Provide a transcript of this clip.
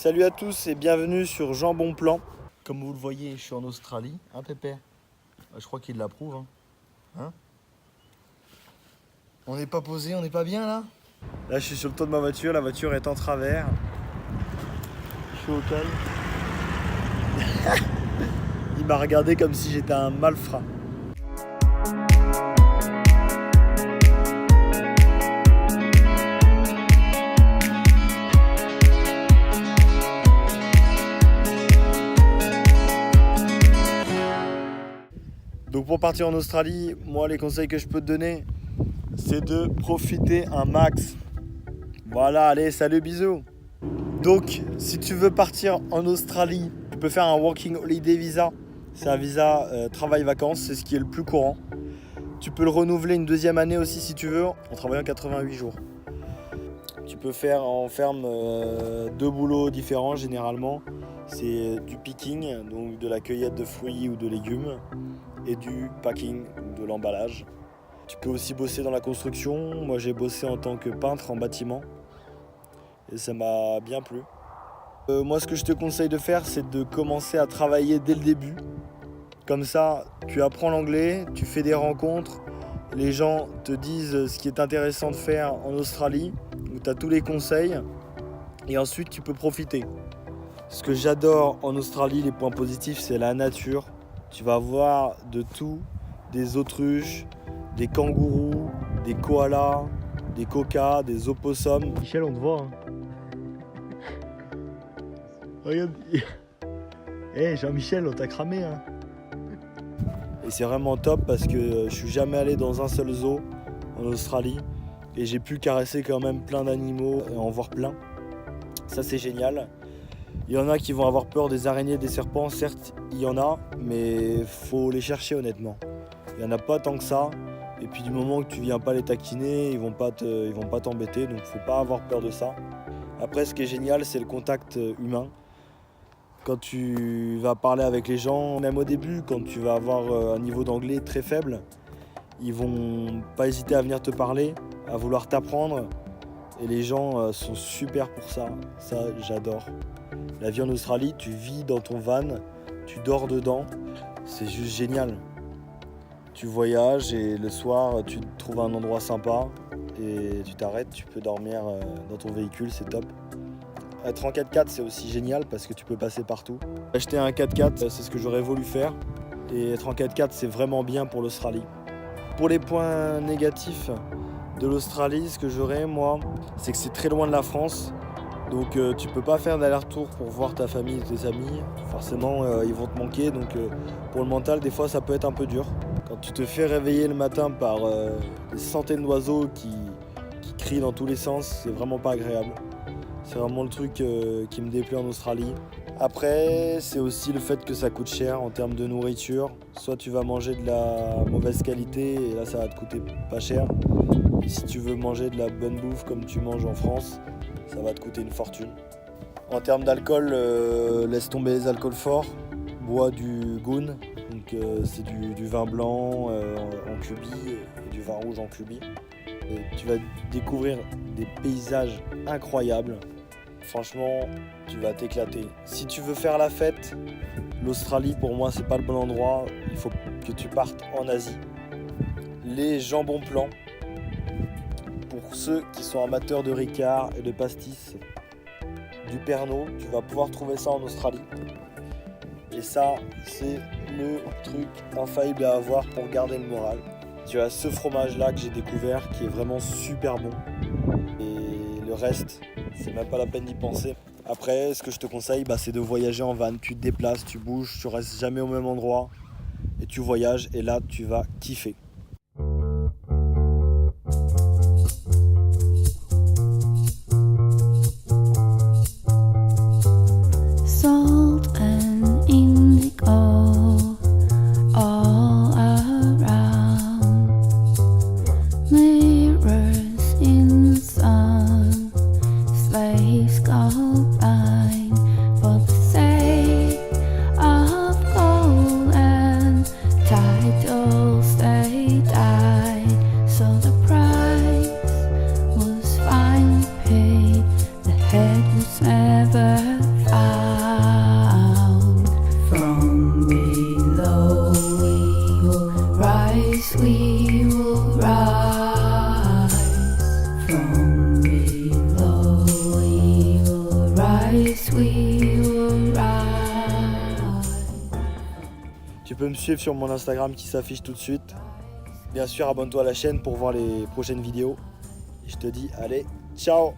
Salut à tous et bienvenue sur Jean Bonplan. Comme vous le voyez, je suis en Australie. Hein, Pépé? Je crois qu'il l'approuve. Hein, on n'est pas posé, on n'est pas bien là? Là, je suis sur le toit de ma voiture. La voiture est en travers. Je suis au calme. Il m'a regardé comme si j'étais un malfrat. Donc pour partir en Australie, moi les conseils que je peux te donner, c'est de profiter un max. Voilà, allez, salut, bisous. Donc si tu veux partir en Australie, tu peux faire un Working Holiday Visa. C'est un visa travail-vacances, c'est ce qui est le plus courant. Tu peux le renouveler une deuxième année aussi si tu veux, en travaillant 88 jours. Tu peux faire en ferme deux boulots différents généralement. C'est du picking, donc de la cueillette de fruits ou de légumes, et du packing, de l'emballage. Tu peux aussi bosser dans la construction. Moi j'ai bossé en tant que peintre en bâtiment et ça m'a bien plu. Moi ce que je te conseille de faire, c'est de commencer à travailler dès le début. Comme ça tu apprends l'anglais, tu fais des rencontres, les gens te disent ce qui est intéressant de faire en Australie, où tu as tous les conseils et ensuite tu peux profiter. Ce que j'adore en Australie, les points positifs, c'est la nature. Tu vas voir de tout, des autruches, des kangourous, des koalas, des kokas, des opossums. Michel, on te voit. Regarde. Hey, Jean-Michel, on t'a cramé. Et c'est vraiment top parce que je suis jamais allé dans un seul zoo en Australie. Et j'ai pu caresser quand même plein d'animaux et en voir plein. Ça, c'est génial. Il y en a qui vont avoir peur des araignées, des serpents, certes il y en a, mais faut les chercher honnêtement. Il n'y en a pas tant que ça, et puis du moment que tu viens pas les taquiner, ils vont pas t'embêter, donc faut pas avoir peur de ça. Après ce qui est génial, c'est le contact humain. Quand tu vas parler avec les gens, même au début, quand tu vas avoir un niveau d'anglais très faible, ils vont pas hésiter à venir te parler, à vouloir t'apprendre, et les gens sont super pour ça, j'adore. La vie en Australie, tu vis dans ton van, tu dors dedans, c'est juste génial. Tu voyages et le soir, tu trouves un endroit sympa et tu t'arrêtes, tu peux dormir dans ton véhicule, c'est top. Être en 4x4, c'est aussi génial parce que tu peux passer partout. Acheter un 4x4, c'est ce que j'aurais voulu faire. Et être en 4x4, c'est vraiment bien pour l'Australie. Pour les points négatifs de l'Australie, ce que j'aurais, moi, c'est que c'est très loin de la France. Donc tu peux pas faire d'aller-retour pour voir ta famille et tes amis. Forcément, ils vont te manquer. Donc pour le mental, des fois, ça peut être un peu dur. Quand tu te fais réveiller le matin par des centaines d'oiseaux qui crient dans tous les sens, c'est vraiment pas agréable. C'est vraiment le truc qui me déplaît en Australie. Après, c'est aussi le fait que ça coûte cher en termes de nourriture. Soit tu vas manger de la mauvaise qualité et là, ça va te coûter pas cher. Et si tu veux manger de la bonne bouffe comme tu manges en France, ça va te coûter une fortune. En termes d'alcool, laisse tomber les alcools forts. Bois du Goon, donc c'est du vin blanc en cubi et du vin rouge en cubi. Et tu vas découvrir des paysages incroyables. Franchement, tu vas t'éclater. Si tu veux faire la fête, l'Australie pour moi c'est pas le bon endroit. Il faut que tu partes en Asie. Les Jean Bonplan. Pour ceux qui sont amateurs de Ricard et de pastis, du Pernod, tu vas pouvoir trouver ça en Australie. Et ça, c'est le truc infaillible à avoir pour garder le moral. Tu as ce fromage-là que j'ai découvert qui est vraiment super bon. Et le reste, c'est même pas la peine d'y penser. Après, ce que je te conseille, c'est de voyager en van. Tu te déplaces, tu bouges, tu restes jamais au même endroit. Et tu voyages et là, tu vas kiffer. Tidal stay rise, we will rise. From below, we will rise, we will rise. Tu peux me suivre sur mon Instagram qui s'affiche tout de suite. Bien sûr, abonne-toi à la chaîne pour voir les prochaines vidéos. Et je te dis, allez, ciao!